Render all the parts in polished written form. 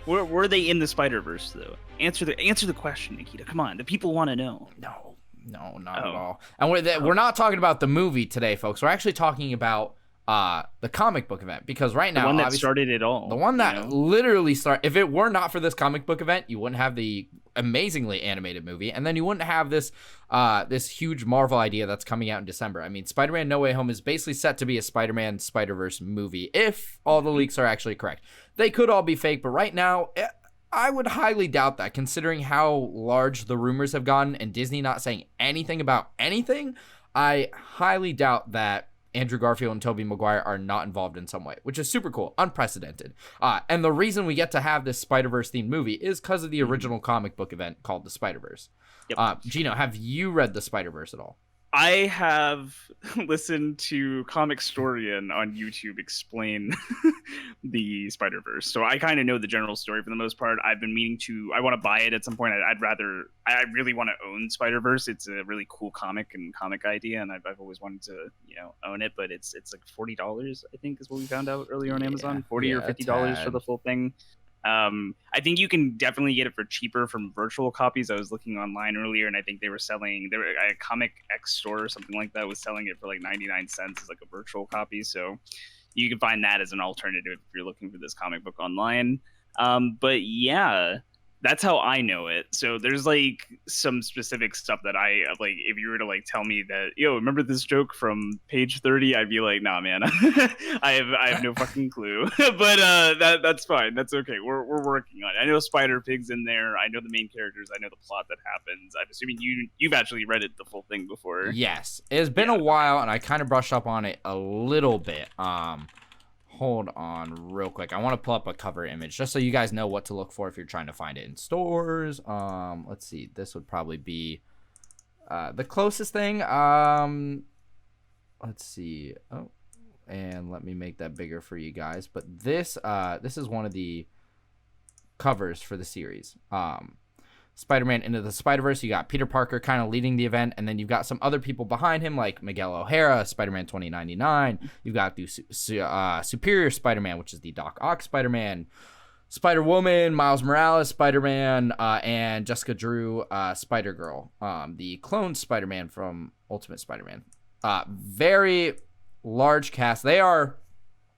Were they in the Spider-Verse though? Answer the question, Nikita. Come on, the people want to know. No, not at all. And we're not talking about the movie today, folks. We're actually talking about the comic book event, because right now, the one that started it all, the one that literally started. If it were not for this comic book event, you wouldn't have the amazingly animated movie, and then you wouldn't have this this huge Marvel idea that's coming out in December. I mean, Spider-Man No Way Home is basically set to be a Spider-Man Spider-Verse movie if all the leaks are actually correct. They could all be fake, but right now, I would highly doubt that, considering how large the rumors have gotten and Disney not saying anything about anything. I highly doubt that Andrew Garfield and Tobey Maguire are not involved in some way, which is super cool, unprecedented. And the reason we get to have this Spider-Verse themed movie is because of the original comic book event called the Spider-Verse. Yep. Gino, have you read the Spider-Verse at all? I have listened to Comic Storian on YouTube explain the Spider-Verse, so I kind of know the general story for the most part. I've been meaning to. I want to buy it at some point. I really want to own Spider-Verse. It's a really cool comic idea, and I've always wanted to own it. But it's like $40, I think, is what we found out earlier on Amazon. $40 or $50 for the full thing. I think you can definitely get it for cheaper from virtual copies. I was looking online earlier, and I think they were selling. A Comic X store or something like that was selling it for like 99 cents as like a virtual copy. So you can find that as an alternative if you're looking for this comic book online. But yeah, that's how I know it. So there's like some specific stuff that I like. If you were to like tell me that, remember this joke from page 30, I'd be like, nah, man, I have no fucking clue. But that's fine. That's okay. We're working on it. I know Spider Pig's in there. I know the main characters. I know the plot that happens. I'm assuming you've actually read it, the full thing, before. Yes, it's been a while, and I kind of brushed up on it a little bit. Hold on real quick. I want to pull up a cover image just so you guys know what to look for if you're trying to find it in stores. Let's see. This would probably be the closest thing. Let's see. Oh, and let me make that bigger for you guys. But this is one of the covers for the series. Spider-Man Into the Spider-Verse, you got Peter Parker kind of leading the event, and then you've got some other people behind him, like Miguel O'Hara, Spider-Man 2099. You've got the Superior Spider-Man, which is the Doc Ock Spider-Man, Spider-Woman, Miles Morales Spider-Man, and Jessica Drew Spider-Girl, the cloned Spider-Man from Ultimate Spider-Man. Very large cast. They are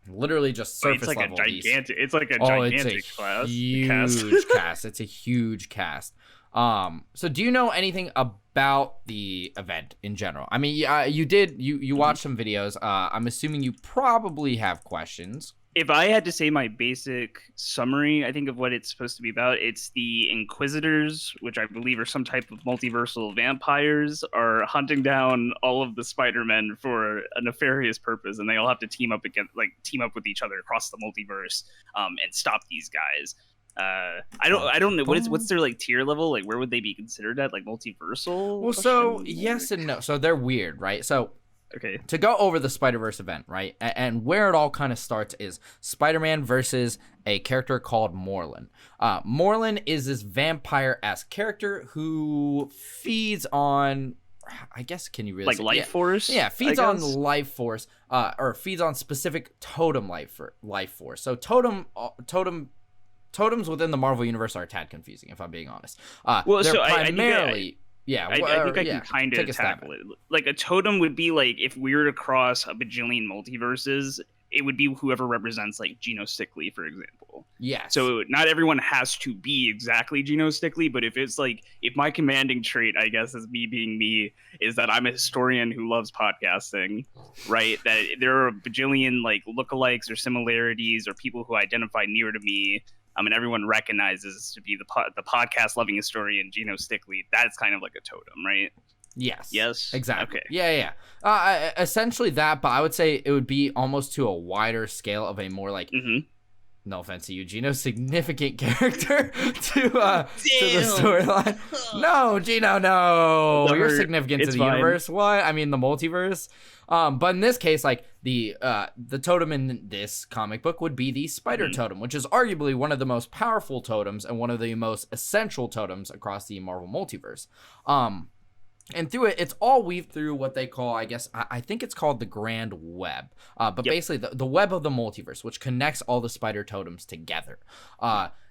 literally just surface level. It's like a gigantic class. Huge cast. It's a huge cast. So do you know anything about the event in general? I mean, you watched some videos. I'm assuming you probably have questions. If I had to say my basic summary, I think, of what it's supposed to be about, it's the Inquisitors, which I believe are some type of multiversal vampires, are hunting down all of the Spider-Men for a nefarious purpose, and they all have to team up with each other across the multiverse, and stop these guys. I don't know what's their like tier level, like where would they be considered at, like multiversal? Well, so yes and no. So they're weird, right? So okay, to go over the Spider-Verse event, right? And where it all kind of starts is Spider-Man versus a character called Morlun. Morlun is this vampire-esque character who feeds on, I guess, can you really like life force? Yeah, feeds on life force, or feeds on specific totem life force. So totems within the Marvel universe are a tad confusing, if I'm being honest. They're primarily. I think I can kind of tackle it. Like a totem would be like if we were to cross a bajillion multiverses, it would be whoever represents like Geno Stickley, for example. Yes. So not everyone has to be exactly Geno Stickley, but if my commanding trait, I guess, as me being me, is that I'm a historian who loves podcasting, right? That there are a bajillion like lookalikes or similarities or people who identify near to me. And everyone recognizes to be the podcast loving historian Geno Stickley. That's kind of like a totem, right? Yes. Exactly. Okay. Yeah. Essentially that, but I would say it would be almost to a wider scale of a more like, no offense to you, Gino, significant character to the storyline. No, Gino, no. You're significant to the universe. What? I mean, the multiverse. But in this case, like the totem in this comic book would be the spider totem, which is arguably one of the most powerful totems and one of the most essential totems across the Marvel multiverse. And through it, it's all weaved through what they call, I guess, I think it's called the Grand Web. But Yep. basically, the web of the multiverse, which connects all the spider totems together.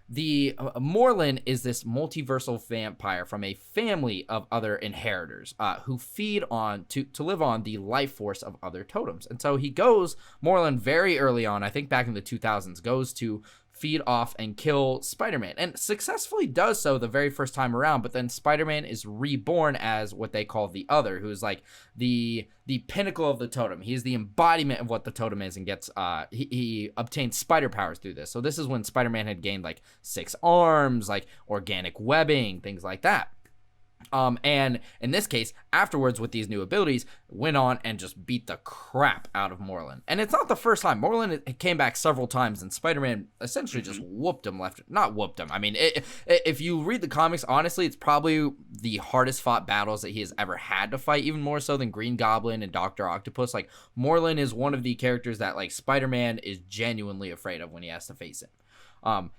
The Morlun is this multiversal vampire from a family of other inheritors who feed on to live on the life force of other totems. And so Morlun very early on, I think back in the 2000s, goes to feed off and kill Spider-Man, and successfully does so the very first time around. But then Spider-Man is reborn as what they call the Other, who's like the pinnacle of the totem. He's the embodiment of what the totem is, and gets he obtains spider powers through this. So this is when Spider-Man had gained like 6 arms, like organic webbing, things like that. And in this case, afterwards with these new abilities, went on and just beat the crap out of Morlun. And it's not the first time. Morlun came back several times, and Spider-Man essentially just whooped him not whooped him. I mean, if you read the comics, honestly, it's probably the hardest fought battles that he has ever had to fight, even more so than Green Goblin and Dr. Octopus. Like, Morlun is one of the characters that, like, Spider-Man is genuinely afraid of when he has to face him.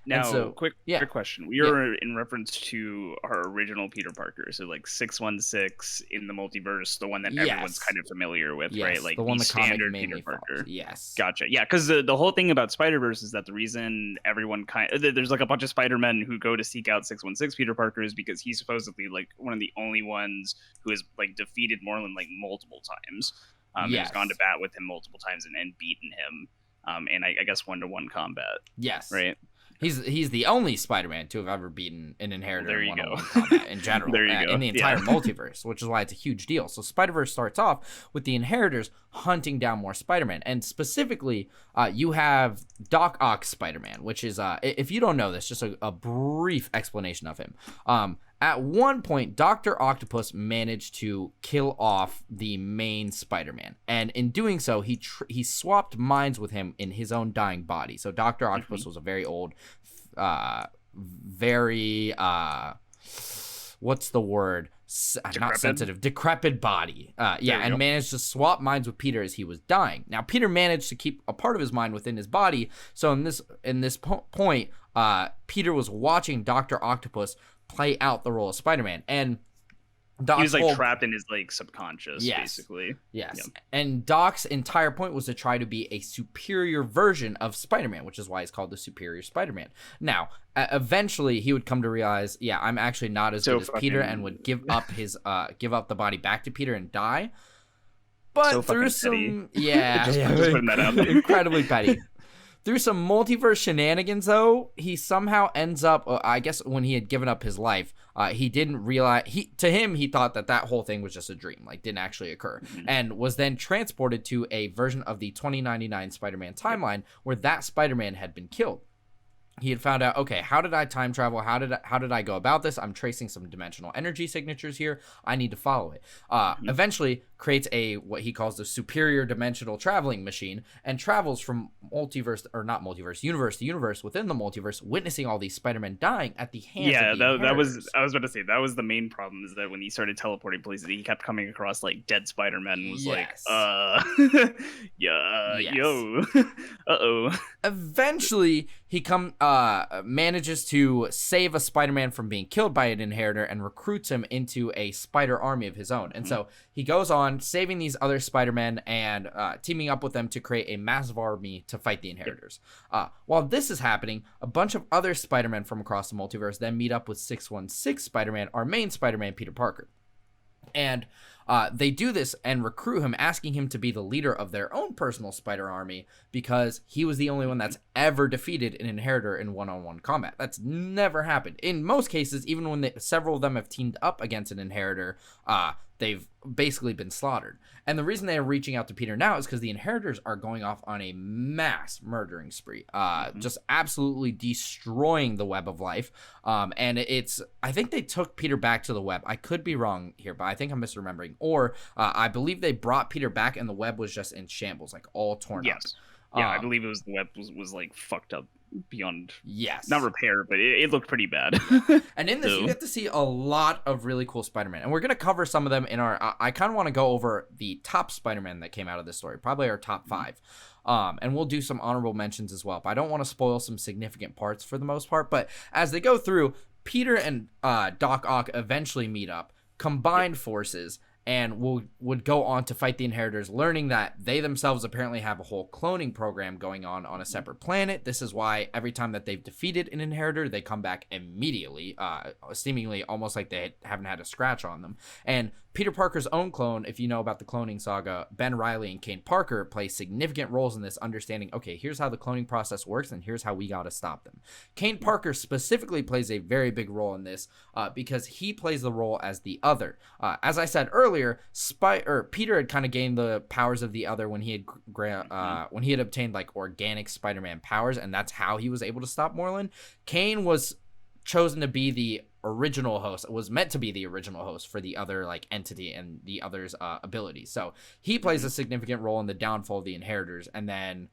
Now, so, quick question. We are in reference to our original Peter Parker, so like 616 in the multiverse, the one that everyone's kind of familiar with, right? Like the one the standard comic Peter Parker. Follows. Yes. Gotcha. Yeah, because the whole thing about Spider-Verse is that the reason everyone there's like a bunch of Spider-Men who go to seek out 616 Peter Parker is because he's supposedly like one of the only ones who has like defeated Morlun like multiple times. Has gone to bat with him multiple times and beaten him. And I guess 1-to-1 combat. Yes. Right. He's the only Spider-Man to have ever beaten an inheritor in one-on-one combat in general. There you go. In the entire multiverse, which is why it's a huge deal. So Spider-Verse starts off with the inheritors hunting down more Spider-Man. And specifically, you have Doc Ock Spider-Man, which is, if you don't know this, just a brief explanation of him. At one point, Dr. Octopus managed to kill off the main Spider-Man. And in doing so, he swapped minds with him in his own dying body. So Dr. Octopus was a very old, what's the word? Not sensitive, decrepit body. And managed to swap minds with Peter as he was dying. Now, Peter managed to keep a part of his mind within his body. So in this point, Peter was watching Dr. Octopus play out the role of Spider-Man, and he was like trapped in his like subconscious, basically. Yes. Yep. And Doc's entire point was to try to be a superior version of Spider-Man, which is why he's called the Superior Spider-Man. Now, eventually he would come to realize, I'm actually not as good as Peter, and would give up the body back to Peter and die. But through some just putting that out there. Incredibly petty. Through some multiverse shenanigans, though, he somehow ends up, I guess when he had given up his life, he didn't realize, he thought that whole thing was just a dream, like didn't actually occur, and was then transported to a version of the 2099 Spider-Man timeline where that Spider-Man had been killed. He had found out, okay, how did I time travel? How did I go about this? I'm tracing some dimensional energy signatures here. I need to follow it. Eventually creates what he calls the superior dimensional traveling machine, and travels from universe to universe within the multiverse, witnessing all these Spider-Men dying at the hands of the that was, I was about to say, that was the main problem, is that when he started teleporting places, he kept coming across like dead Spider-Men and was yo, uh-oh. Eventually, he manages to save a Spider-Man from being killed by an inheritor and recruits him into a spider army of his own. And so he goes on saving these other Spider-Men and teaming up with them to create a massive army to fight the inheritors. While this is happening, a bunch of other Spider-Men from across the multiverse then meet up with 616 Spider-Man, our main Spider-Man, Peter Parker. And they do this and recruit him, asking him to be the leader of their own personal spider army, because he was the only one that's ever defeated an inheritor in one-on-one combat. That's never happened. In most cases, even when several of them have teamed up against an inheritor, they've basically been slaughtered. And the reason they are reaching out to Peter now is because the inheritors are going off on a mass murdering spree, just absolutely destroying the web of life. And I think they took Peter back to the web. I could be wrong here, but I think I'm misremembering. Or I believe they brought Peter back and the web was just in shambles, like all torn up. Yeah, I believe it was, the web was like fucked up beyond, yes, not repair, but it looked pretty bad. And in this, you get to see a lot of really cool Spider-Man, and we're gonna cover some of them in our. I kind of want to go over the top Spider-Man that came out of this story, probably our top 5. And we'll do some honorable mentions as well. But I don't want to spoil some significant parts for the most part. But as they go through, Peter and Doc Ock eventually meet up. combined forces and would go on to fight the Inheritors, learning that they themselves apparently have a whole cloning program going on a separate planet. This is why every time that they've defeated an Inheritor, they come back immediately, seemingly almost like they haven't had a scratch on them. And Peter Parker's own clone, if you know about the cloning saga, Ben Reilly and Kane Parker play significant roles in this, understanding, okay, here's how the cloning process works, and here's how we got to stop them. Kane Parker specifically plays a very big role in this because he plays the role as the Other. As I said earlier, Peter had kind of gained the powers of the Other when he had obtained like organic Spider-Man powers, and that's how he was able to stop Morlun. Kane was chosen to be the original host, was meant to be the original host for the Other like entity and the Other's ability. So he plays a significant role in the downfall of the Inheritors, and then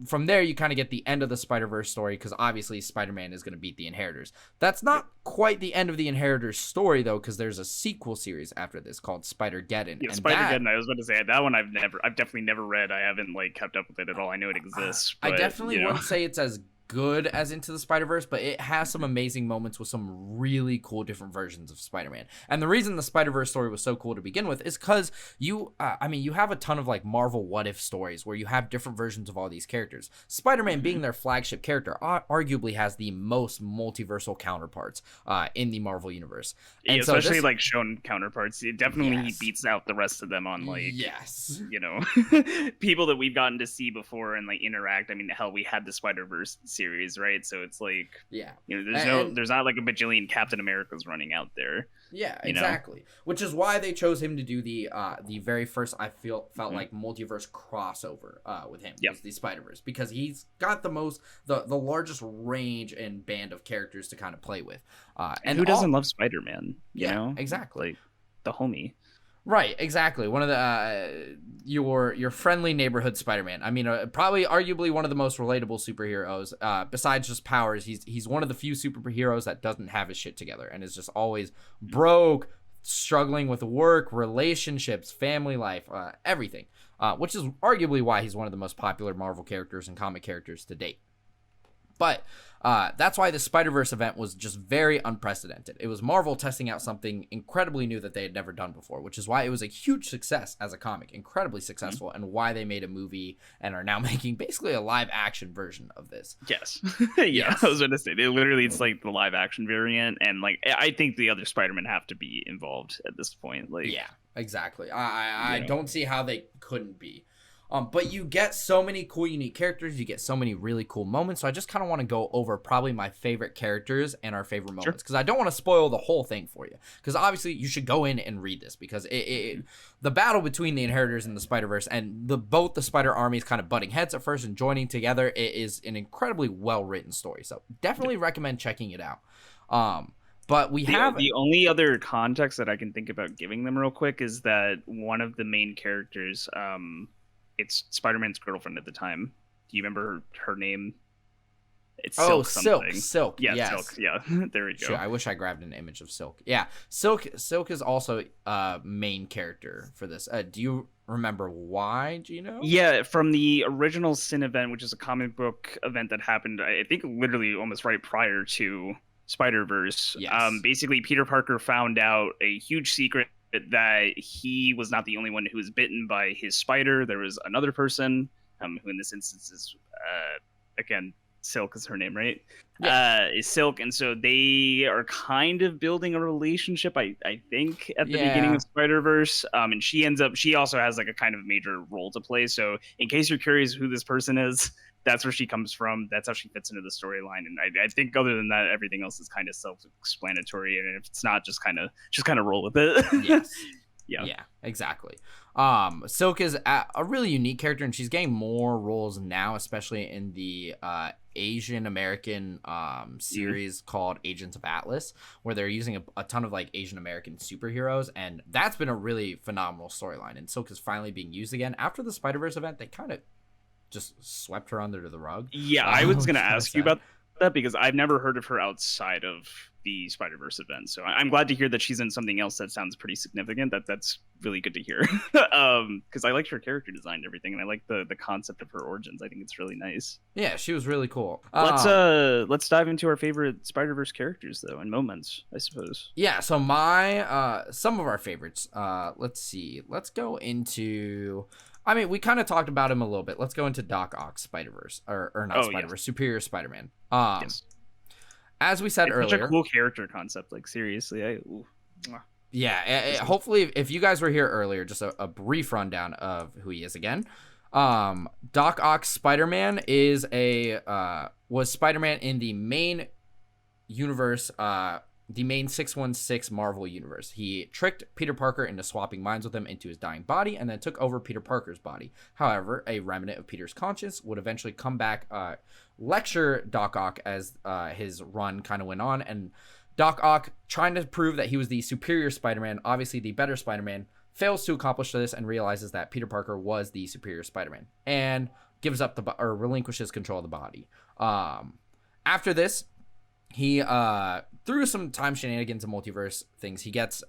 from there you kind of get the end of the Spider-Verse story, because obviously Spider-Man is going to beat the Inheritors. That's not quite the end of the Inheritors story though, because there's a sequel series after this called Spider-Geddon. Yeah, Spider-Geddon, I was about to say that one I've definitely never read. I haven't like kept up with it at all. I know it exists, but, I definitely wouldn't say it's as good as Into the Spider-Verse, but it has some amazing moments with some really cool different versions of Spider-Man. And the reason the Spider-Verse story was so cool to begin with is because you have a ton of like Marvel what if stories where you have different versions of all these characters. Spider-Man being their flagship character arguably has the most multiversal counterparts in the Marvel universe. And yeah, so especially like shown counterparts. It definitely Yes. he beats out the rest of them on like yes. people that we've gotten to see before and like interact. I mean, hell, we had the Spider-Verse series, right? So it's like, Yeah. there's not like a bajillion Captain Americas running out there. Yeah, exactly. Which is why they chose him to do the very first felt like multiverse crossover with him. Yep. Was the Spider-Verse, because he's got the largest range and band of characters to kind of play with. And who doesn't love Spider-Man? You know, exactly. Like the homie. Right, exactly. One of the your friendly neighborhood Spider-Man. I mean, probably arguably one of the most relatable superheroes. Besides just powers, he's one of the few superheroes that doesn't have his shit together and is just always broke, struggling with work, relationships, family life, everything. Which is arguably why he's one of the most popular Marvel characters and comic characters to date. But that's why the Spider-Verse event was just very unprecedented. It was Marvel testing out something incredibly new that they had never done before, which is why it was a huge success as a comic, incredibly successful, and why they made a movie and are now making basically a live-action version of this. Yes. Yes. I was going to say, it's like the live-action variant, and like I think the other Spider-Men have to be involved at this point. Like, yeah, exactly. I don't see how they couldn't be. But you get so many cool, unique characters. You get so many really cool moments. So I just kind of want to go over probably my favorite characters and our favorite moments, because I don't want to spoil the whole thing for you. Because obviously you should go in and read this, because the battle between the Inheritors and the Spider-Verse and both the Spider armies kind of butting heads at first and joining together, it is an incredibly well-written story. So definitely recommend checking it out. But the only other context that I can think about giving them real quick is that one of the main characters, it's Spider-Man's girlfriend at the time. Do you remember her name? It's Silk something. Silk. Yeah, yes. Silk. Yeah, there we go. Sure, I wish I grabbed an image of Silk. Yeah, Silk is also a main character for this. Do you remember why, do you know? Yeah, from the original Sin event, which is a comic book event that happened, I think, literally almost right prior to Spider-Verse. Yes. Basically, Peter Parker found out a huge secret that he was not the only one who was bitten by his spider. There was another person, who in this instance is, again, Silk is her name, right? Yeah. Is Silk, and so they are kind of building a relationship, I think, at the beginning of Spider-Verse. And she also has like a kind of major role to play. So in case you're curious who this person is, that's where she comes from. That's how she fits into the storyline. And I think other than that, everything else is kind of self-explanatory. And if it's not, just kind of roll with it. Yes. Yeah, exactly. Silk is a really unique character, and she's getting more roles now, especially in the Asian American series called Agents of Atlas, where they're using a ton of like Asian American superheroes, and that's been a really phenomenal storyline. And Silk is finally being used again after the Spider-Verse event. They kind of just swept her under the rug. Yeah, I was gonna ask you about that because I've never heard of her outside of the Spider-Verse event. So I'm glad to hear that she's in something else that sounds pretty significant. That's really good to hear. Because I liked her character design and everything, and I like the concept of her origins. I think it's really nice. Yeah, she was really cool. Let's dive into our favorite Spider-Verse characters though, and moments, I suppose. Yeah, so my some of our favorites. Let's see. Let's go into. I mean, we kind of talked about him a little bit. Let's go into Doc Ock Spider-Verse, or not Spider-Verse, yes. Superior Spider-Man. Yes. As we said it's earlier, such a cool character concept. Like seriously, yeah. Hopefully, if you guys were here earlier, just a brief rundown of who he is again. Doc Ock Spider-Man is was Spider-Man in the main universe. The main 616 Marvel universe. He tricked Peter Parker into swapping minds with him into his dying body and then took over Peter Parker's body. However, a remnant of Peter's conscience would eventually come back, lecture Doc Ock as his run kind of went on. And Doc Ock, trying to prove that he was the superior Spider-Man, obviously the better Spider-Man, fails to accomplish this and realizes that Peter Parker was the superior Spider-Man and gives up or relinquishes control of the body. After this, he through some time shenanigans and multiverse things, he gets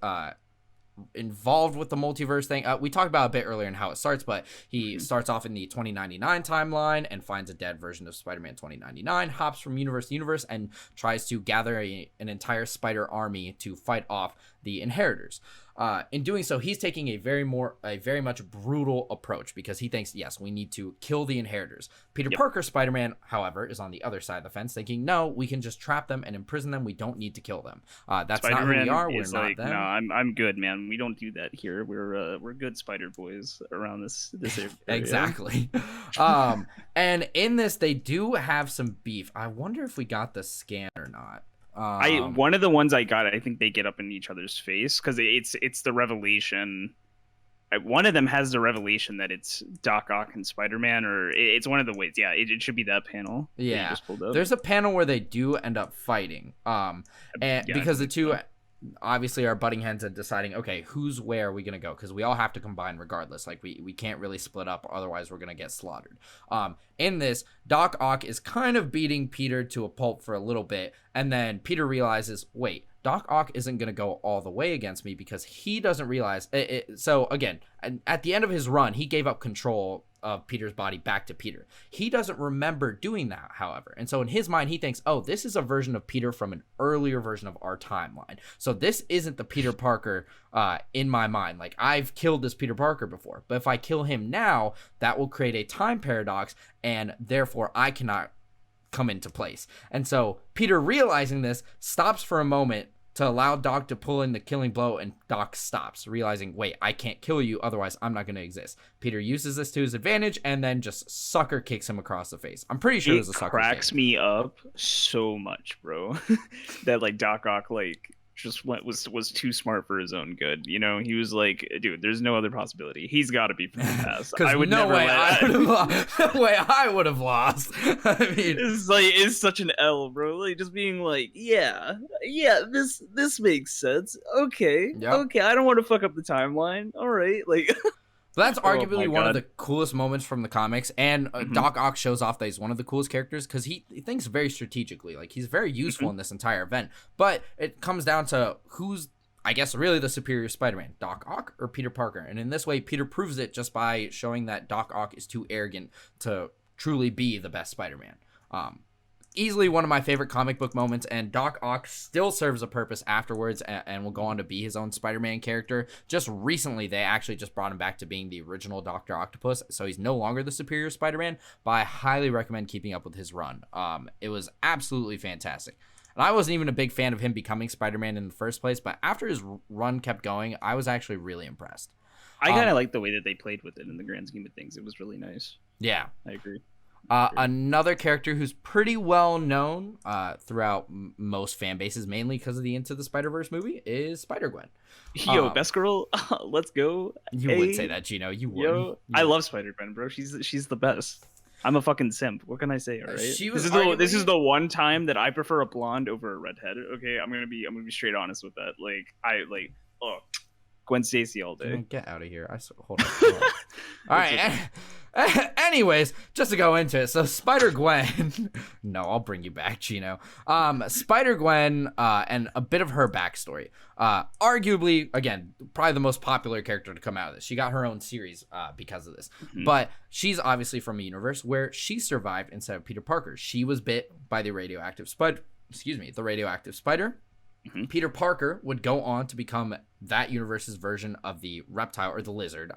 involved with the multiverse thing. We talked about a bit earlier in how it starts, but he starts off in the 2099 timeline and finds a dead version of Spider-Man 2099, hops from universe to universe, and tries to gather an entire spider army to fight off the Inheritors. In doing so, he's taking a very much brutal approach because he thinks, yes, we need to kill the Inheritors. Peter Parker Spider-Man, however, is on the other side of the fence, thinking, no, we can just trap them and imprison them. We don't need to kill them. That's Spider-Man not who we are. We're like, not them. No, I'm good, man. We don't do that here. We're good Spider Boys around this area. Exactly. And in this, they do have some beef. I wonder if we got the scan or not. One of the ones I got, I think they get up in each other's face because it's the revelation. One of them has the revelation that it's Doc Ock and Spider-Man, or it's one of the ways. Yeah, it should be that panel. Yeah, that just pulled up. There's a panel where they do end up fighting. Because the two obviously are butting heads and deciding, okay, who's where are we gonna go? Because we all have to combine regardless. Like we can't really split up, otherwise we're gonna get slaughtered. In this, Doc Ock is kind of beating Peter to a pulp for a little bit, and then Peter realizes, wait, Doc Ock isn't going to go all the way against me because he doesn't realize it. So again, at the end of his run, he gave up control of Peter's body back to Peter. He doesn't remember doing that, however. And so in his mind, he thinks, oh, this is a version of Peter from an earlier version of our timeline. So this isn't the Peter Parker in my mind. Like, I've killed this Peter Parker before, but if I kill him now, that will create a time paradox, and therefore I cannot come into place. And so Peter, realizing this, stops for a moment to allow Doc to pull in the killing blow, and Doc stops, realizing, wait, I can't kill you, otherwise I'm not going to exist. Peter uses this to his advantage and then just sucker kicks him across the face. I'm pretty sure it was a sucker kick. It cracks me up so much, bro, that like Doc Ock just was too smart for his own good. You know, he was like, dude, there's no other possibility. He's got to be from the past. I would never I would have lost. I mean, it's such an L, bro. Like, just being like, yeah, this makes sense. Okay, okay, I don't want to fuck up the timeline. All right, like. So that's arguably one of the coolest moments from the comics, and Doc Ock shows off that he's one of the coolest characters because he thinks very strategically. Like, he's very useful in this entire event, but it comes down to who's, I guess, really the superior Spider-Man, Doc Ock or Peter Parker. And in this way, Peter proves it just by showing that Doc Ock is too arrogant to truly be the best Spider-Man. Easily one of my favorite comic book moments, and Doc Ock still serves a purpose afterwards and will go on to be his own Spider-Man character. Just recently, they actually just brought him back to being the original Dr. Octopus, so he's no longer the superior Spider-Man, but I highly recommend keeping up with his run. It was absolutely fantastic. And I wasn't even a big fan of him becoming Spider-Man in the first place, but after his run kept going, I was actually really impressed. I kind of like the way that they played with it in the grand scheme of things. It was really nice. Yeah. I agree. Another character who's pretty well known throughout most fan bases, mainly because of the Into the Spider-Verse movie, is Spider-Gwen. Yo, best girl, let's go. You would say that, Gino. You would. Yo, I love Spider-Gwen, bro. She's the best. I'm a fucking simp. What can I say? All right. This is the one time that I prefer a blonde over a redhead. Okay, I'm gonna be straight honest with that. Gwen Stacy all day. Get out of here. Hold on. All right. Anyways, just to go into it, so Spider-Gwen, no, I'll bring you back, Chino. Spider-Gwen, and a bit of her backstory. Arguably, again, probably the most popular character to come out of this. She got her own series because of this. But she's obviously from a universe where she survived instead of Peter Parker. She was bit by the radioactive spider. Peter Parker would go on to become that universe's version of the reptile, or the lizard,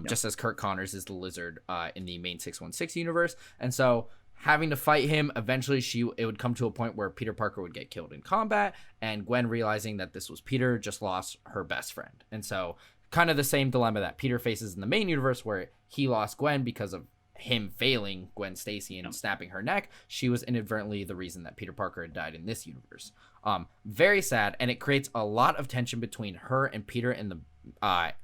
just as Kurt Connors is the lizard in the main 616 universe. And so having to fight him, eventually it would come to a point where Peter Parker would get killed in combat, and Gwen, realizing that this was Peter, just lost her best friend. And so kind of the same dilemma that Peter faces in the main universe, where he lost Gwen because of him failing Gwen Stacy and snapping her neck. She was inadvertently the reason that Peter Parker had died in this universe. Very sad, and it creates a lot of tension between her and Peter in the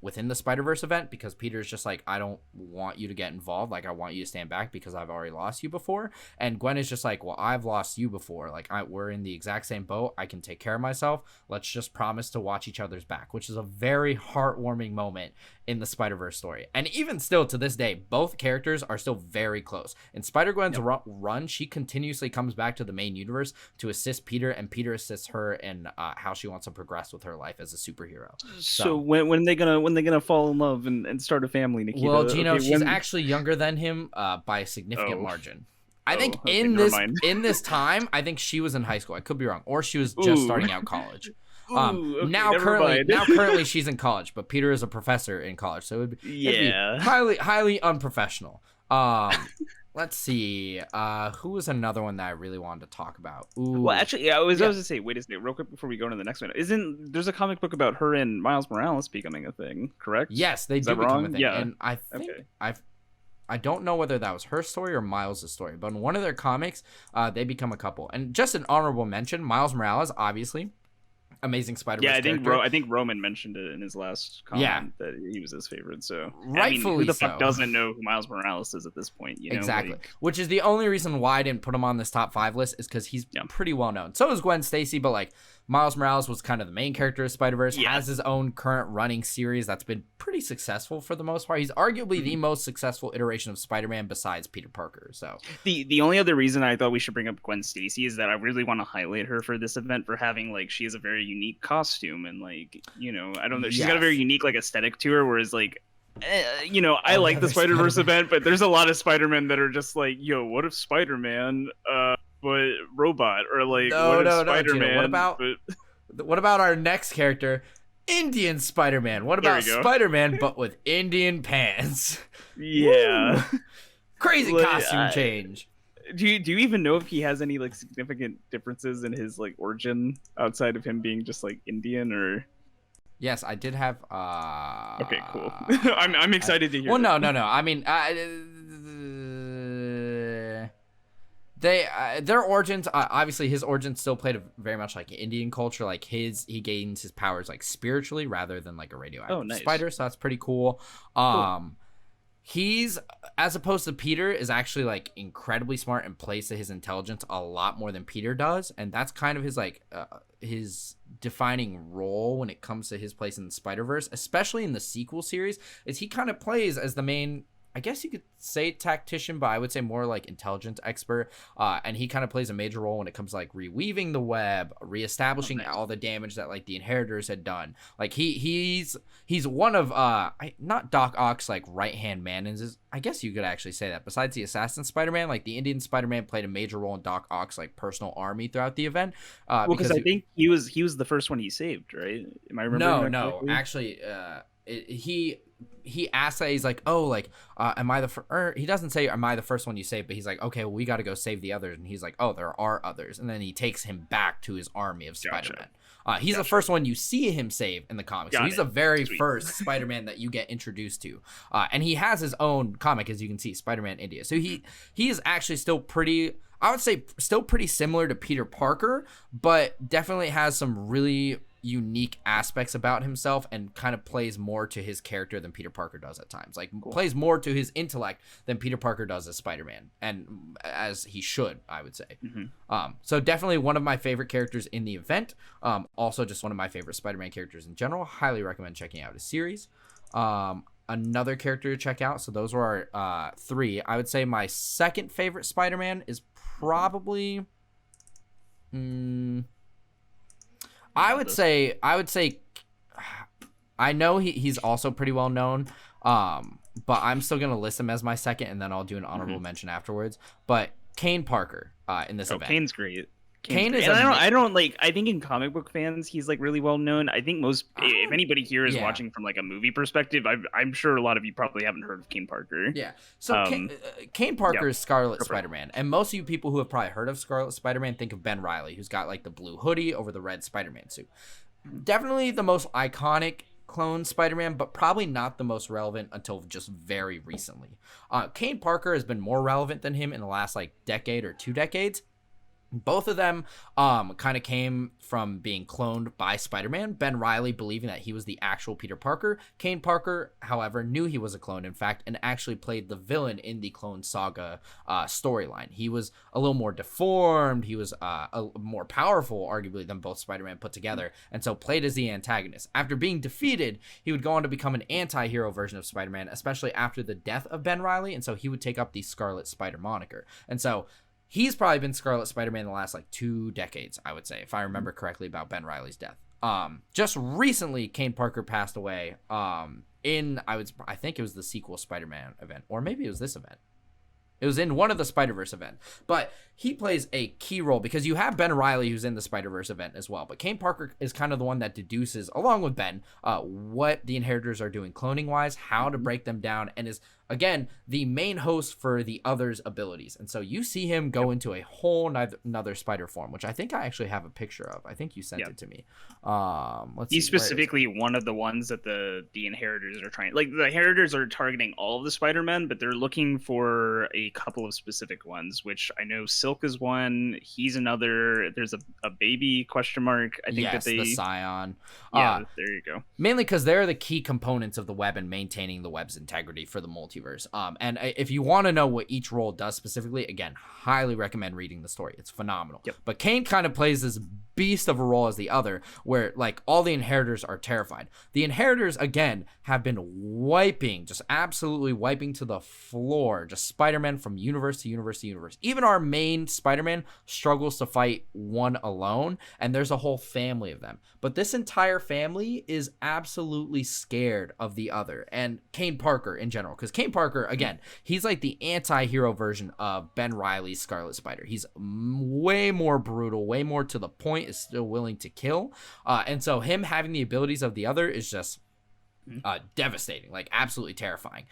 within the Spider-Verse event, because Peter's just like, I don't want you to get involved, like I want you to stand back because I've already lost you before. And Gwen is just like, well, I've lost you before, like we're in the exact same boat, I can take care of myself, let's just promise to watch each other's back, which is a very heartwarming moment in the Spider-Verse story. And even still to this day, both characters are still very close. In Spider-Gwen's run, she continuously comes back to the main universe to assist Peter, and Peter assists her in how she wants to progress with her life as a superhero. So when they gonna fall in love and start a family, Nikita? Well, Gino, she's actually younger than him by a significant margin. I think in this time, I think she was in high school. I could be wrong, or she was just starting out college. Now currently she's in college, but Peter is a professor in college, so it'd be highly unprofessional. Let's see. Who was another one that I really wanted to talk about? Well, actually, I was going to say, wait a second, real quick before we go into the next one. There's a comic book about her and Miles Morales becoming a thing, correct? Yes, they do become a thing. Yeah. And I think I don't know whether that was her story or Miles' story, but in one of their comics, they become a couple. And just an honorable mention, Miles Morales, obviously. Amazing Spider-Verse character. I think Roman mentioned it in his last comment that he was his favorite. So rightfully, who the fuck doesn't know who Miles Morales is at this point? You know? Exactly. Which is the only reason why I didn't put him on this top 5 list, is because he's pretty well known. So is Gwen Stacy, but like Miles Morales was kind of the main character of Spider-Verse. Has his own current running series that's been pretty successful for the most part. He's arguably the most successful iteration of Spider-Man besides Peter Parker. So the only other reason I thought we should bring up Gwen Stacy is that I really want to highlight her for this event for having, like, she has a very unique costume, and like, you know, I don't know, she's got a very unique like aesthetic to her, whereas like you know, I like the Spider-Verse event, but there's a lot of Spider-Man that are just like, yo, what if Spider-Man but robot, or like Spider-Man what about our next character, Indian Spider-Man? What about Spider-Man but with Indian pants? Yeah. Crazy costume change. Do you even know if he has any like significant differences in his like origin outside of him being just like Indian? Or yes, I did have okay, cool. I'm excited to hear. Well, no. I mean, their origins, obviously his origins still played very much like Indian culture. Like he gains his powers like spiritually rather than like a radioactive spider, so that's pretty cool. He's, as opposed to Peter, is actually like incredibly smart and plays to his intelligence a lot more than Peter does, and that's kind of his like his defining role when it comes to his place in the Spider-Verse, especially in the sequel series, is he kind of plays as the main, I guess you could say tactician, but I would say more like intelligence expert. And he kind of plays a major role when it comes to like reweaving the web, reestablishing all the damage that like the Inheritors had done. Like he's one of not Doc Ock's like right hand man. I guess you could actually say that. Besides the Assassin Spider-Man, like the Indian Spider-Man played a major role in Doc Ock's like personal army throughout the event. Because I think he was the first one he saved, right? Am I remembering? No. Actually, he asks that, he's like, oh, like, am I the first? He doesn't say, am I the first one you saved? But he's like, okay, well, we got to go save the others. And he's like, oh, there are others. And then he takes him back to his army of Spider-Man. He's the first one you see him save in the comics. So he's the very first Spider-Man that you get introduced to. And he has his own comic, as you can see, Spider-Man India. So he is actually still pretty, I would say, still pretty similar to Peter Parker, but definitely has some really unique aspects about himself and kind of plays more to his character than Peter Parker does at times. Like plays more to his intellect than Peter Parker does as Spider-Man, and as he should, I would say. So definitely one of my favorite characters in the event. Also just one of my favorite Spider-Man characters in general. Highly recommend checking out his series. another character to check out. So those were our 3. I would say my second favorite Spider-Man is probably I would say I know he's also pretty well known, but I'm still gonna list him as my second, and then I'll do an honorable mention afterwards. But Kane Parker in this event. Kane's great. Kane is. And I don't like. I think in comic book fans, he's like really well known. I think most, if anybody here is watching from like a movie perspective, I'm sure a lot of you probably haven't heard of Kane Parker. Yeah. So Kane Parker is Scarlet Spider-Man, and most of you people who have probably heard of Scarlet Spider-Man think of Ben Reilly, who's got like the blue hoodie over the red Spider-Man suit. Definitely the most iconic clone Spider-Man, but probably not the most relevant until just very recently. Kane Parker has been more relevant than him in the last like decade or 2 decades. Both of them kind of came from being cloned by Spider-Man. Ben Reilly believing that he was the actual Peter Parker. Kane Parker, however, knew he was a clone, in fact, and actually played the villain in the Clone Saga storyline. He was a little more deformed. He was more powerful, arguably, than both Spider-Man put together, and so played as the antagonist. After being defeated, he would go on to become an anti-hero version of Spider-Man, especially after the death of Ben Reilly, and so he would take up the Scarlet Spider moniker. And so he's probably been Scarlet Spider-Man in the last like 2 decades, I would say, if I remember correctly about Ben Reilly's death. Just recently, Kane Parker passed away. I think it was the sequel Spider-Man event, or maybe it was this event. It was in one of the Spider-Verse event, but he plays a key role because you have Ben Reilly who's in the Spider-Verse event as well. But Kane Parker is kind of the one that deduces, along with Ben, what the Inheritors are doing cloning-wise, how to break them down, and is, again, the main host for the others' abilities. And so you see him go into a whole another spider form, which I think I actually have a picture of. I think you sent it to me. He's specifically one of the ones that the Inheritors are trying. Like, the Inheritors are targeting all of the Spider-Men, but they're looking for a couple of specific ones, which I know Silk is one. He's another. There's a baby question mark. I think that they... the Scion. Yeah, there you go. Mainly because they're the key components of the web and maintaining the web's integrity for the multiverse. And if you want to know what each role does specifically, again, highly recommend reading the story. It's phenomenal. Yep. But Kane kind of plays this beast of a role as the other, where like all the Inheritors are terrified. The Inheritors, again, have been wiping, just absolutely wiping to the floor, just Spider-Man from universe to universe to universe. Even our main Spider-Man struggles to fight one alone, and there's a whole family of them. But this entire family is absolutely scared of the other, and Kane Parker in general, because Kane Parker, again, he's like the anti-hero version of Ben Reilly's Scarlet Spider. He's way more brutal, way more to the point, is still willing to kill, and so him having the abilities of the other is just devastating, like absolutely terrifying,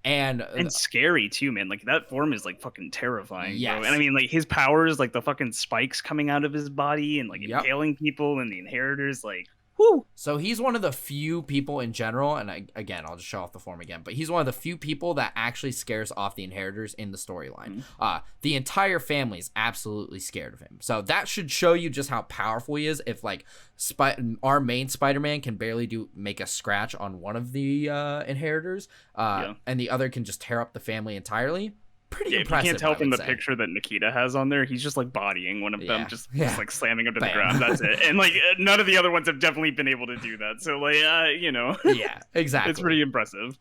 and scary too, man. Like, that form is like fucking terrifying. Yes. Bro. And I mean, like, his powers, like the fucking spikes coming out of his body and like impaling people, and the Inheritors, like, whoo. So he's one of the few people in general, and I'll just show off the form again, but he's one of the few people that actually scares off the Inheritors in the storyline. The entire family is absolutely scared of him. So that should show you just how powerful he is. If like our main Spider-Man can barely make a scratch on one of the Inheritors, and the other can just tear up the family entirely. Pretty impressive. You can't tell from the picture that Nikita has on there, he's just like bodying one of them, just like slamming him to the ground. That's it. And like none of the other ones have definitely been able to do that. So like yeah, exactly. It's pretty impressive.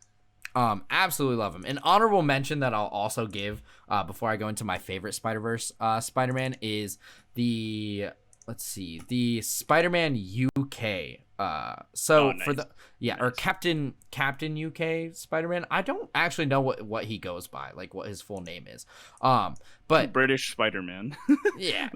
Absolutely love him. An honorable mention that I'll also give before I go into my favorite Spider-Verse Spider-Man is the Spider-Man UK. Nice. For the or Captain UK Spider-Man. I don't actually know what he goes by, like what his full name is. But British Spider-Man. Yeah.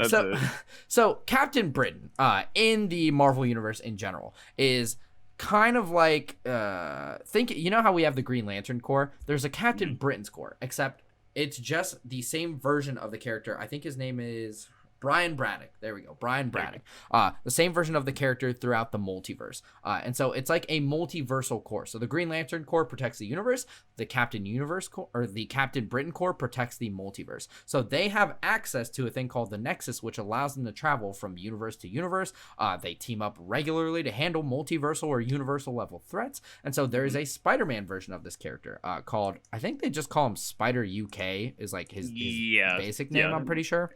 So Captain Britain in the Marvel universe in general is kind of like you know how we have the Green Lantern Corps? There's a Captain Britain's Corps, except it's just the same version of the character. I think his name is Brian Braddock. There we go. Brian Braddock. The same version of the character throughout the multiverse. And so it's like a multiversal Corps. So the Green Lantern Corps protects the universe. The Captain Universe Corps, or the Captain Britain Corps, protects the multiverse. So they have access to a thing called the Nexus, which allows them to travel from universe to universe. They team up regularly to handle multiversal or universal level threats. And so there is a Spider-Man version of this character called, I think they just call him Spider UK, is like his basic name, I'm pretty sure.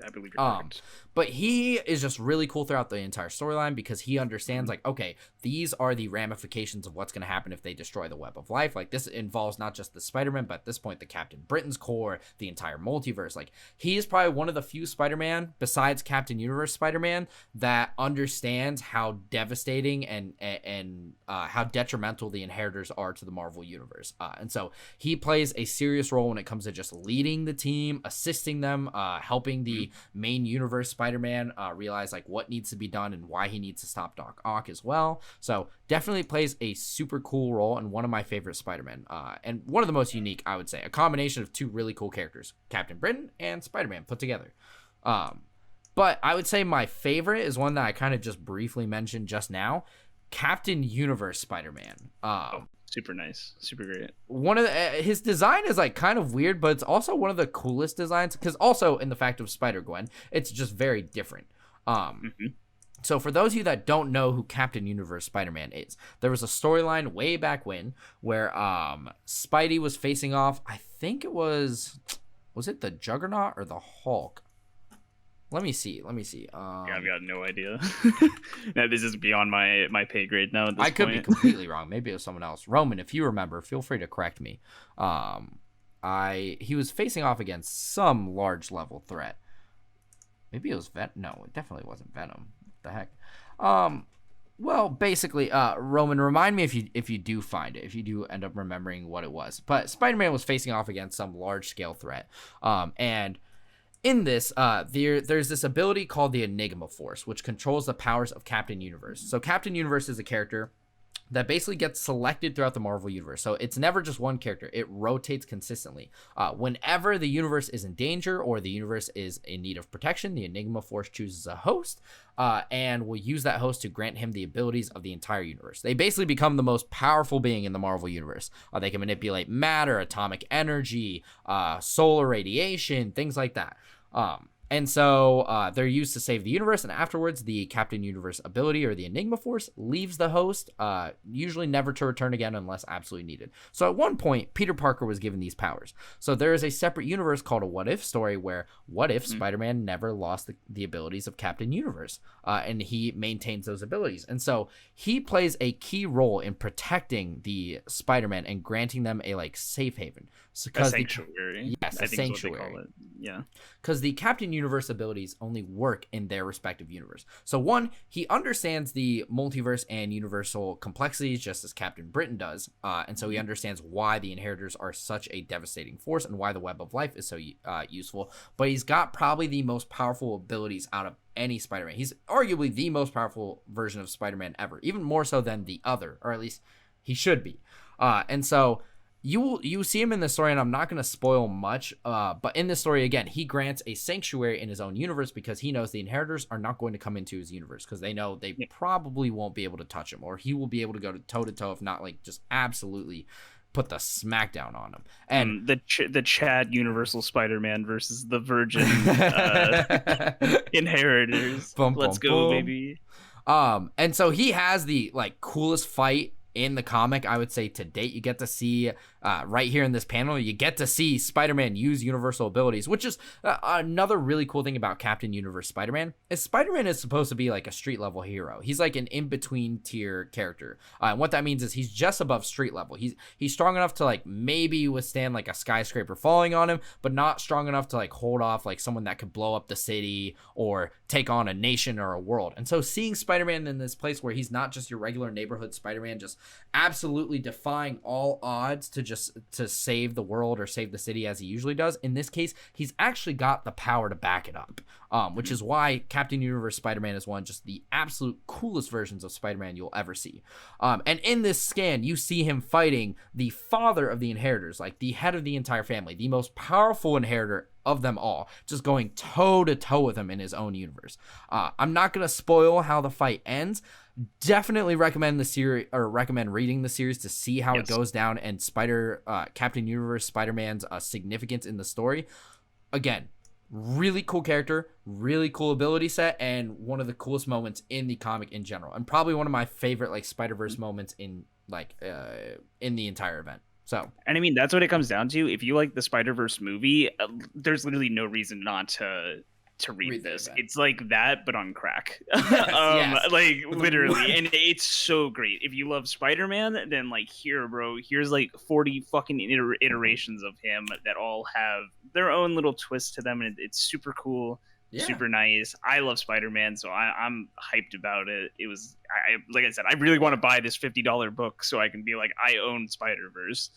I believe you're Um, correct. but he is just really cool throughout the entire storyline because he understands, like, okay, these are the ramifications of what's going to happen if they destroy the Web of Life. Like, this involves not just the Spider-Man, but at this point, the Captain Britain's Corps, the entire multiverse. Like, he is probably one of the few Spider-Man, besides Captain Universe Spider-Man, that understands how devastating and how detrimental the Inheritors are to the Marvel Universe. And so he plays a serious role when it comes to just leading the team, assisting them, helping the main universe Spider-Man realize like what needs to be done and why he needs to stop Doc Ock as well. So definitely plays a super cool role and one of my favorite Spider-Man, and one of the most unique, I would say. A combination of two really cool characters, Captain Britain and Spider-Man put together. But I would say my favorite is one that I kind of just briefly mentioned just now, Captain Universe Spider-Man. Super nice, super great. One of his design is like kind of weird, but it's also one of the coolest designs because also in the fact of Spider-Gwen, it's just very different. So for those of you that don't know who Captain Universe Spider-Man is, there was a storyline way back when where Spidey was facing off, I think it was it the Juggernaut or the Hulk? Let me see. Yeah, I've got no idea. No, this is beyond my pay grade now. At this I could point. be completely wrong. Maybe it was someone else. Roman, if you remember, feel free to correct me. He was facing off against some large level threat. Maybe it was No, it definitely wasn't Venom. What the heck? Well, basically, Roman, remind me if you do find it, if you do end up remembering what it was. But Spider-Man was facing off against some large scale threat, and in this, there's this ability called the Enigma Force, which controls the powers of Captain Universe. So Captain Universe is a character that basically gets selected throughout the Marvel Universe. So it's never just one character. It rotates consistently. Whenever the universe is in danger or the universe is in need of protection, the Enigma Force chooses a host and will use that host to grant him the abilities of the entire universe. They basically become the most powerful being in the Marvel Universe. They can manipulate matter, atomic energy, solar radiation, things like that. And so they're used to save the universe, and afterwards the Captain Universe ability or the Enigma Force leaves the host, usually never to return again unless absolutely needed. So at one point, Peter Parker was given these powers. So there is a separate universe called a What If story where what if Spider-Man never lost the abilities of Captain Universe, and he maintains those abilities. And so he plays a key role in protecting the Spider-Man and granting them a like safe haven. So, A sanctuary. Yes, I a think is what they sanctuary. call it. Yeah. Because the Captain Universe abilities only work in their respective universe. So one, he understands the multiverse and universal complexities just as Captain Britain does, and so he understands why the Inheritors are such a devastating force and why the Web of Life is so useful. But he's got probably the most powerful abilities out of any Spider-Man. He's arguably the most powerful version of Spider-Man ever, even more so than the other, or at least he should be. And so you see him in this story, and I'm not going to spoil much, but in this story, again, he grants a sanctuary in his own universe because he knows the Inheritors are not going to come into his universe because they know they probably won't be able to touch him, or he will be able to go toe-to-toe, if not like just absolutely put the smackdown on him. And the Chad Universal Spider-Man versus the Virgin Inheritors. Let's go, baby. And so he has the like coolest fight in the comic, I would say, to date. You get to see right here in this panel, you get to see Spider-Man use universal abilities, which is another really cool thing about Captain Universe Spider-Man. Is Spider-Man is supposed to be like a street level hero. He's like an in-between tier character. And what that means is he's just above street level. He's strong enough to like maybe withstand like a skyscraper falling on him, but not strong enough to like hold off like someone that could blow up the city or take on a nation or a world. And so seeing Spider-Man in this place where he's not just your regular neighborhood Spider-Man, just absolutely defying all odds to save the world or save the city as he usually does. In this case, he's actually got the power to back it up, which is why Captain Universe Spider-Man is one of just the absolute coolest versions of Spider-Man you'll ever see. And in this scan, you see him fighting the father of the Inheritors, like the head of the entire family, the most powerful inheritor of them all, just going toe to toe with him in his own universe. I'm not going to spoil how the fight ends. Definitely recommend the series, or recommend reading the series to see how it goes down and Captain Universe Spider-Man's significance in the story. Again, really cool character, really cool ability set, and one of the coolest moments in the comic in general, and probably one of my favorite like Spider-Verse moments in in the entire event. So, and I mean, that's what it comes down to. If you like the Spider-Verse movie, there's literally no reason not to to read the this. event. It's like that, but on crack. Yes. Like literally, and it's so great. If you love Spider-Man, then like here, bro, here's like 40 fucking iterations of him that all have their own little twist to them, and it's super cool, Yeah. super nice. I love Spider-Man, so I'm hyped about it. It was, like I said, I really want to buy this $50 book so I can be like, I own Spider-Verse.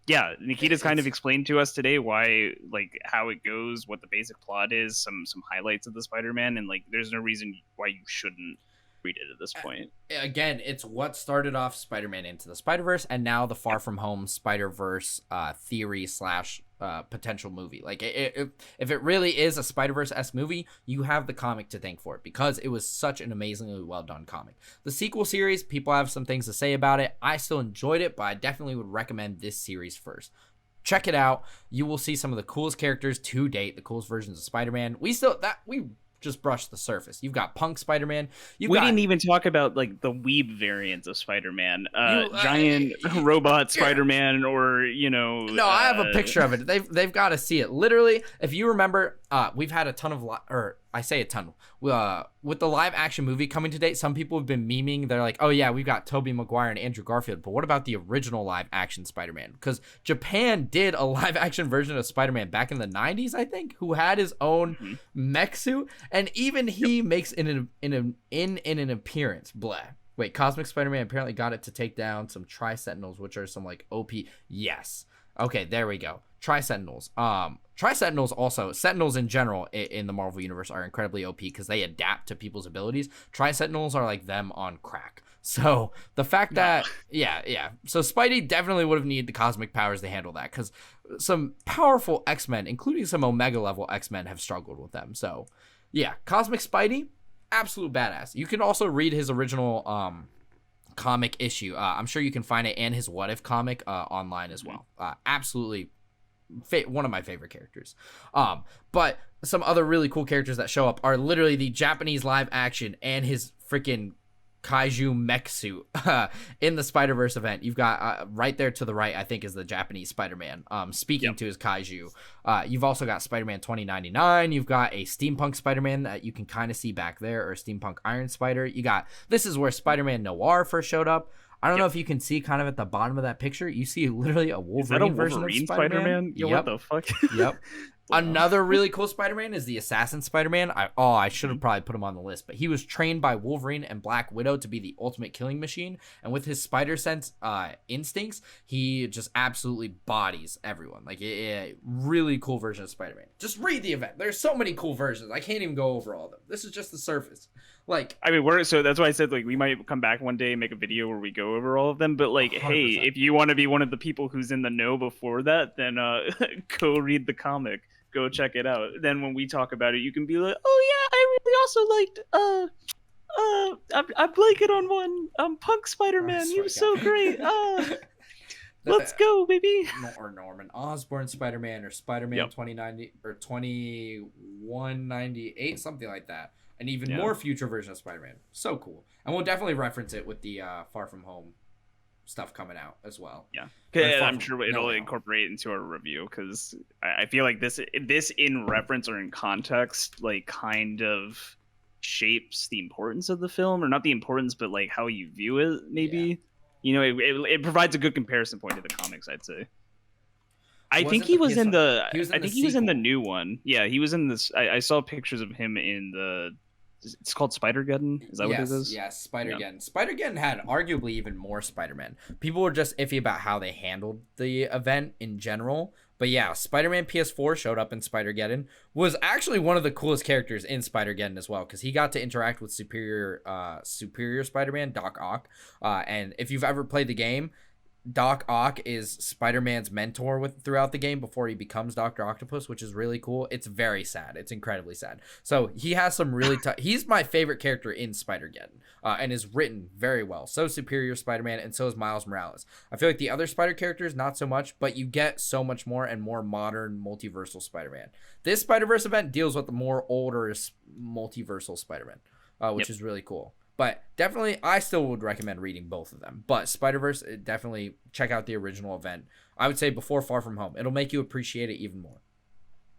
Yeah, Nikita's kind of explained to us today why, like, how it goes, what the basic plot is, some highlights of the Spider-Man, and like, there's no reason why you shouldn't read it at this point. Again, it's what started off Spider-Man Into the Spider-Verse, and now the Far From Home Spider-Verse theory slash potential movie. Like, if it really is a Spider-Verse-esque movie, you have the comic to thank for it, because it was such an amazingly well done comic. The sequel series, people have some things to say about it. I still enjoyed it, but I definitely would recommend this series first. Check it out. You will see some of the coolest characters to date, the coolest versions of Spider-Man. We just brushed the surface. You've got Punk Spider-Man. We didn't even talk about like the weeb variants of Spider-Man, giant yeah. robot Spider-Man, or No, I have a picture of it. They've got to see it. Literally, if you remember, we've had a ton of I say a ton. With the live action movie coming to date, some people have been memeing. They're like, oh yeah, we've got Tobey Maguire and Andrew Garfield, but what about the original live action Spider-Man? Because Japan did a live action version of Spider-Man back in the 90s, I think, who had his own mech suit, and even he makes in an appearance. Blah. Wait, Cosmic Spider-Man apparently got it to take down some Tri-Sentinels, which are some like OP. Yes. Okay, there we go. Tri-Sentinels. Tri-Sentinels also, Sentinels in general in the Marvel Universe are incredibly OP because they adapt to people's abilities. Tri-Sentinels are like them on crack. So the fact that, yeah. So Spidey definitely would have needed the cosmic powers to handle that, because some powerful X-Men, including some Omega level X-Men, have struggled with them. So yeah, Cosmic Spidey, absolute badass. You can also read his original comic issue. I'm sure you can find it, and his What If comic online as well. Absolutely one of my favorite characters. But some other really cool characters that show up are literally the Japanese live action and his freaking kaiju mech suit in the Spider-Verse event. You've got right there to the right, I think, is the Japanese Spider-Man speaking to his kaiju. You've also got Spider-Man 2099. You've got a steampunk Spider-Man that you can kind of see back there, or steampunk Iron Spider. You got, this is where Spider-Man Noir first showed up. I don't know if you can see kind of at the bottom of that picture, you see literally a Wolverine version of Spider-Man. Yo, what the fuck? Yep. Wow. Another really cool Spider-Man is the Assassin Spider-Man. I should have probably put him on the list, but he was trained by Wolverine and Black Widow to be the ultimate killing machine, and with his spider sense instincts, he just absolutely bodies everyone. Like, really cool version of Spider-Man. Just read the event. There's so many cool versions. I can't even go over all of them. This is just the surface. Like, I mean, so that's why I said, like, we might come back one day and make a video where we go over all of them. But like, 100%. Hey, if you want to be one of the people who's in the know before that, then go read the comic. Go check it out. Then when we talk about it, you can be like, oh yeah, I really also liked I'm blanking on one, Punk Spider-Man. He was so great. Let's go, baby. Or Norman Osborn Spider-Man, or Spider-Man 2090 or 2198, something like that. An even more future version of Spider-Man. So cool. And we'll definitely reference it with the Far From Home stuff coming out as well. Yeah, I'm sure it'll incorporate into our review, because I feel like this in reference or in context, like, kind of shapes the importance of the film, or not the importance, but like how you view it. Maybe it provides a good comparison point to the comics, I'd say. I think he was in the new one. Yeah, he was in this. I saw pictures of him in the. It's called Spider-Geddon? Is that what it is? Yes, Spider-Geddon. Yeah. Spider-Geddon had arguably even more Spider-Man. People were just iffy about how they handled the event in general. But yeah, Spider-Man PS4 showed up in Spider-Geddon. Was actually one of the coolest characters in Spider-Geddon as well, because he got to interact with Superior Spider-Man, Doc Ock. And if you've ever played the game, Doc Ock is Spider-Man's mentor throughout the game before he becomes Dr. Octopus, which is really cool. It's very sad. It's incredibly sad. So he has some really he's my favorite character in Spider-Geddon, and is written very well. So Superior Spider-Man, and so is Miles Morales. I feel like the other Spider characters, not so much, but you get so much more and more modern multiversal Spider-Man. This Spider-Verse event deals with the more older multiversal Spider-Man, which is really cool. But definitely, I still would recommend reading both of them. But Spider-Verse, definitely check out the original event. I would say before Far From Home. It'll make you appreciate it even more.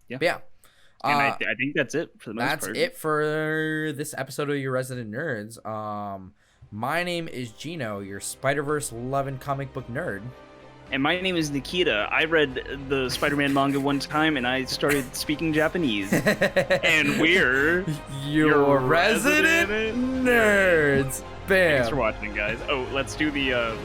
Yeah. But yeah. And I think that's it for the most That's part. it for this episode of Your Resident Nerds. My name is Gino, your Spider-Verse loving comic book nerd. And my name is Nikita. I read the Spider-Man manga one time, and I started speaking Japanese. And we're your resident nerds. Bam. Thanks for watching, guys. Oh, let's do the.